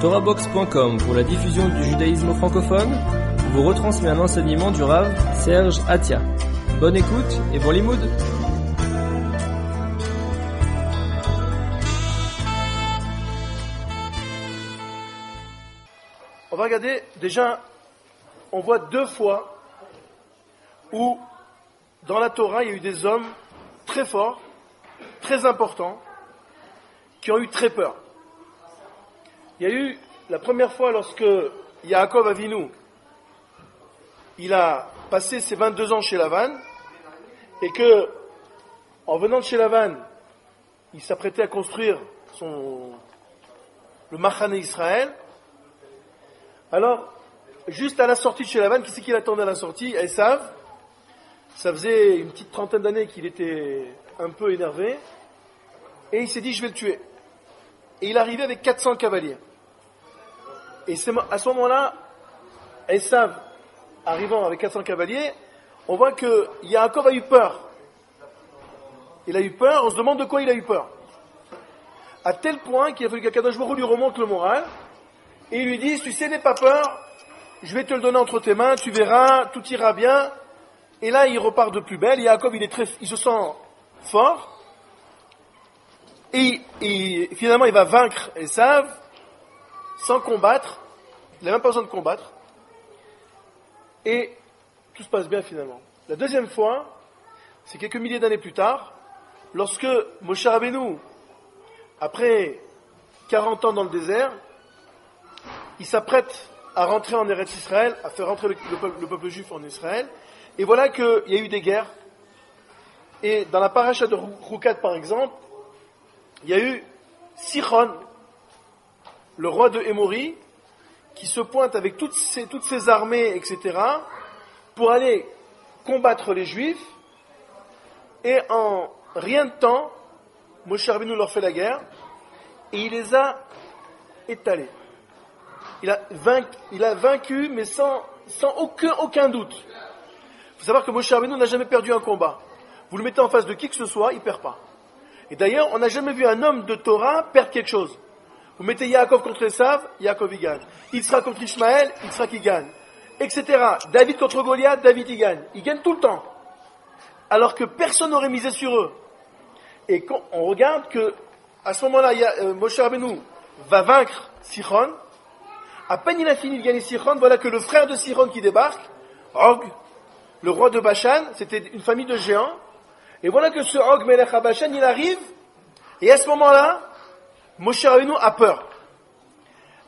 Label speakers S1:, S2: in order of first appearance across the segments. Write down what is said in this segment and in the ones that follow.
S1: TorahBox.com pour la diffusion du judaïsme francophone vous retransmet un enseignement du Rav Serge Atia. Bonne écoute et bon limoud.
S2: On va regarder, déjà, on voit deux fois où, dans la Torah, il y a eu des hommes très forts, très importants, qui ont eu très peur. Il y a eu, la première fois, lorsque Yaakov Avinu, il a passé ses 22 ans chez Lavan, et que, en venant de chez Lavan, il s'apprêtait à construire le Machane Israël. Alors, juste à la sortie de chez Lavan, qui c'est qui l'attendait à la sortie? Esav. Ça faisait une petite trentaine d'années qu'il était un peu énervé. Et il s'est dit, je vais le tuer. Et il arrivait avec 400 cavaliers. Et à ce moment-là, Esav, arrivant avec 400 cavaliers, on voit que Yaakov a eu peur. Il a eu peur, on se demande de quoi il a eu peur. À tel point qu'il a fallu qu'Akadosh Baruch Hu lui remonte le moral. Et il lui dit, tu sais, n'aie pas peur, je vais te le donner entre tes mains, tu verras, tout ira bien. Et là, il repart de plus belle. Yaakov, il se sent fort. Et finalement, il va vaincre Esav sans combattre. Il n'a même pas besoin de combattre. Et tout se passe bien finalement. La deuxième fois, c'est quelques milliers d'années plus tard, lorsque Moshe Rabbeinu, après 40 ans dans le désert, il s'apprête à rentrer en Eretz Israël, à faire rentrer le peuple juif en Israël. Et voilà qu'il y a eu des guerres. Et dans la paracha de Roukat, par exemple, il y a eu Sichon, le roi de Hémori, qui se pointe avec toutes ses armées, etc., pour aller combattre les Juifs. Et en rien de temps, Moshe Rabbeinu leur fait la guerre, et il les a étalés. Il a vaincu, mais sans aucun doute. Il faut savoir que Moshe Rabbeinu n'a jamais perdu un combat. Vous le mettez en face de qui que ce soit, il ne perd pas. Et d'ailleurs, on n'a jamais vu un homme de Torah perdre quelque chose. Vous mettez Yaakov contre Esav, Yaakov il gagne. Yitzhak contre Ishmaël, Yitzhak il gagne. Etc. David contre Goliath, David il gagne. Il gagne tout le temps. Alors que personne n'aurait misé sur eux. Et quand on regarde que, à ce moment-là, Moshe Rabbeinu va vaincre Sichon. À peine il a fini de gagner Sichon, voilà que le frère de Sichon qui débarque, Og, le roi de Bashan, c'était une famille de géants. Et voilà que ce Og Melech Bashan, il arrive, et à ce moment-là, Moshe Rabbeinu a peur.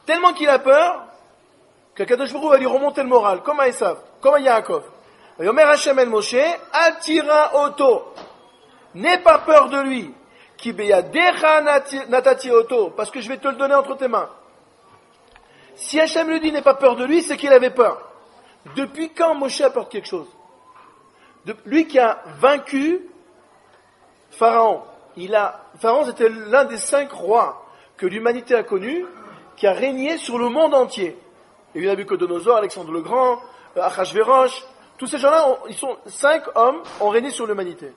S2: Tellement qu'il a peur, qu'Akadosh Baruch Hu va lui remonter le moral, comme à Esav, comme à Yaakov. Yomer Hashem el Moshe, Atira Oto. N'aie pas peur de lui. Ki beyadecha natati Oto, parce que je vais te le donner entre tes mains. Si Hachem lui dit n'aie pas peur de lui, c'est qu'il avait peur. Depuis quand Moshe a peur de quelque chose? Lui qui a vaincu Pharaon. Pharaon c'était l'un des 5 rois que l'humanité a connus, qui a régné sur le monde entier. Il y a eu Nabucodonosor, Alexandre le Grand, Achashverosh. Tous ces gens-là, 5 hommes ont régné sur l'humanité.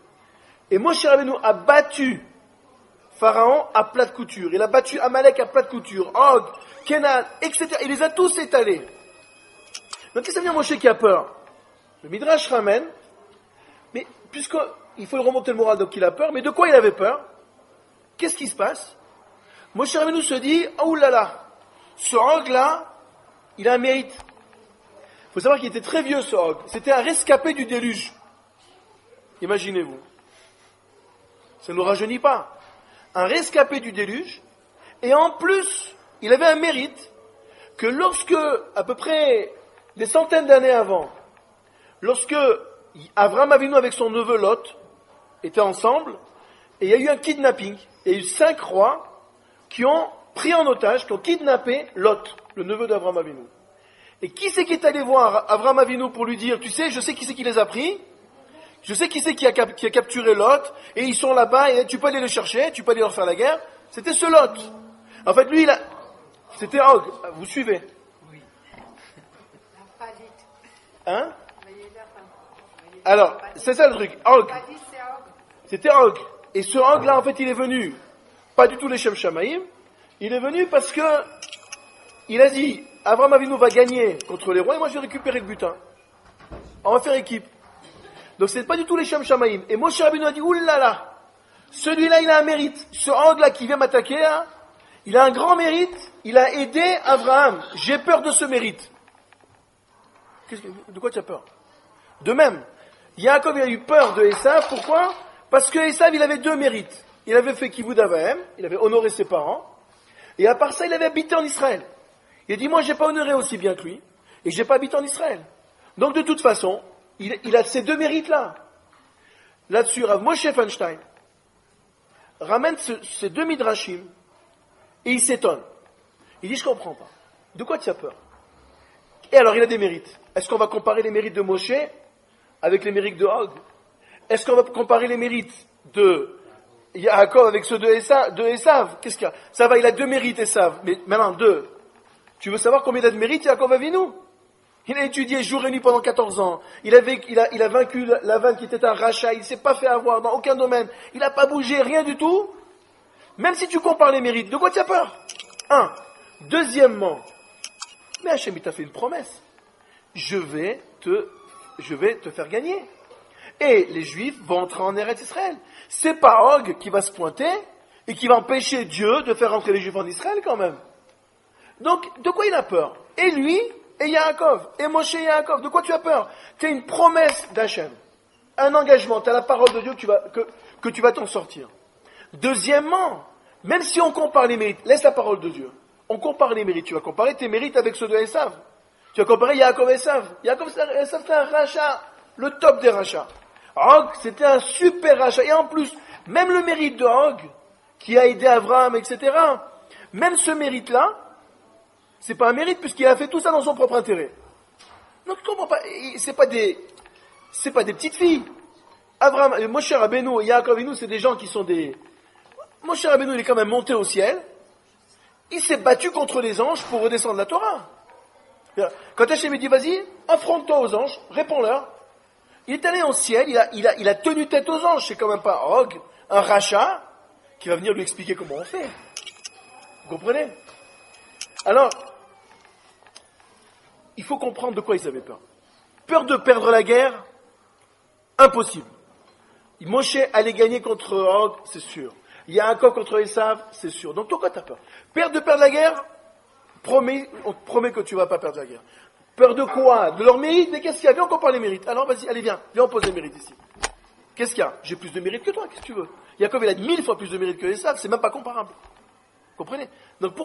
S2: Et Moshe Rabbeinu a battu Pharaon à plat de couture. Il a battu Amalek à plat de couture. Og, Kenan, etc. Il les a tous étalés. Donc, qu'est-ce que ça veut dire Moshe qui a peur? Le Midrash ramène, mais puisqu'il faut le remonter le moral, donc il a peur, mais de quoi il avait peur? Qu'est-ce qui se passe? Moshe Rabbeinu se dit, oh là là, ce Og-là, il a un mérite. Il faut savoir qu'il était très vieux, ce Og. C'était un rescapé du déluge. Imaginez-vous. Ça ne nous rajeunit pas. Un rescapé du déluge, et en plus, il avait un mérite que lorsque, à peu près des centaines d'années avant, lorsque Avraham Avinu avec son neveu Lot étaient ensemble, et il y a eu un kidnapping, il y a eu 5 rois qui ont pris en otage, qui ont kidnappé Lot, le neveu d'Avraham Avinu. Et qui c'est qui est allé voir Avraham Avinu pour lui dire, tu sais, je sais qui c'est qui les a pris, je sais qui c'est qui a capturé Lot, et ils sont là-bas, et tu peux aller les chercher, tu peux aller leur faire la guerre. C'était ce Lot. En fait, lui, c'était Og. Vous suivez? Oui. Hein? Alors, c'est ça le truc. Og. C'était Og. Et ce Og-là, en fait, il est venu, pas du tout les Shem Shamaïm, il est venu parce que il a dit, Abraham Avinu va gagner contre les rois et moi je vais récupérer le butin. On va faire équipe. Donc c'est pas du tout les Shem Shamaïm. Et Moshe Rabbeinu a dit, oulala, celui-là il a un mérite. Ce Hog-là qui vient m'attaquer, hein, il a un grand mérite, il a aidé Abraham. J'ai peur de ce mérite. De quoi tu as peur? De même, Yaakov il a eu peur de Esav, pourquoi? Parce que Esav il avait deux mérites. Il avait fait Kivud Avahem, il avait honoré ses parents, et à part ça il avait habité en Israël. Il a dit, moi j'ai pas honoré aussi bien que lui, et j'ai pas habité en Israël. Donc de toute façon, il a ces deux mérites-là. Là-dessus, Rav Moshe Feinstein ramène ces deux midrashim, et il s'étonne. Il dit, je comprends pas. De quoi tu as peur? Et alors il a des mérites. Est-ce qu'on va comparer les mérites de Moshe avec les mérites de Hog? Est-ce qu'on va comparer les mérites de Yaakov avec ceux de Esav? Qu'est-ce qu'il y a? Ça va, il a deux mérites Esav, mais maintenant deux. Tu veux savoir combien il a de mérites Yaakov Avinu? Il a étudié jour et nuit pendant 14 ans. Il a vaincu Lavan qui était un rachat. Il ne s'est pas fait avoir dans aucun domaine. Il n'a pas bougé, rien du tout. Même si tu compares les mérites, de quoi tu as peur? Un. Deuxièmement, mais Hachem, il t'a fait une promesse. Je vais te faire gagner. Et les Juifs vont entrer en Eretz Israël. C'est pas Og qui va se pointer et qui va empêcher Dieu de faire entrer les Juifs en Israël quand même. Donc, de quoi il a peur? Et lui, et Yaakov, et Moshe et Yaakov, de quoi tu as peur? Tu as une promesse d'Hachem, un engagement, tu as la parole de Dieu que tu vas t'en sortir. Deuxièmement, même si on compare les mérites, laisse la parole de Dieu. On compare les mérites, tu vas comparer tes mérites avec ceux de Esav. Tu vas comparer Yaakov et Esav. Yaakov et Esav, c'était un rachat, le top des rachats. Og, c'était un super rachat. Et en plus, même le mérite de Og, qui a aidé Abraham, etc., même ce mérite-là, c'est pas un mérite puisqu'il a fait tout ça dans son propre intérêt. Donc, tu comprends pas, c'est pas des petites filles. Abraham, Moshe Rabbeinu et Yaakov Avinu, c'est des gens qui sont des... Moshe Rabbeinu, il est quand même monté au ciel. Il s'est battu contre les anges pour redescendre la Torah. Quand Hachem dit, vas-y, affronte-toi aux anges, réponds-leur. Il est allé au ciel, il a tenu tête aux anges. C'est quand même pas Og, un rachat, qui va venir lui expliquer comment on fait. Vous comprenez? Alors, il faut comprendre de quoi ils avaient peur. Peur de perdre la guerre? Impossible. Moshe allait gagner contre Og, c'est sûr. Yaakov contre Esav, c'est sûr. Donc, de quoi tu as peur? Peur de perdre la guerre? On te promet que tu ne vas pas perdre la guerre. Peur de quoi? De leur mérite? Mais qu'est-ce qu'il y a? Viens, on compare les mérites. Alors, vas-y, allez, viens, on pose les mérites ici. Qu'est-ce qu'il y a? J'ai plus de mérite que toi, qu'est-ce que tu veux? Yaakov, il a 1000 fois plus de mérite que Esav, c'est même pas comparable. Vous comprenez? Donc, pourquoi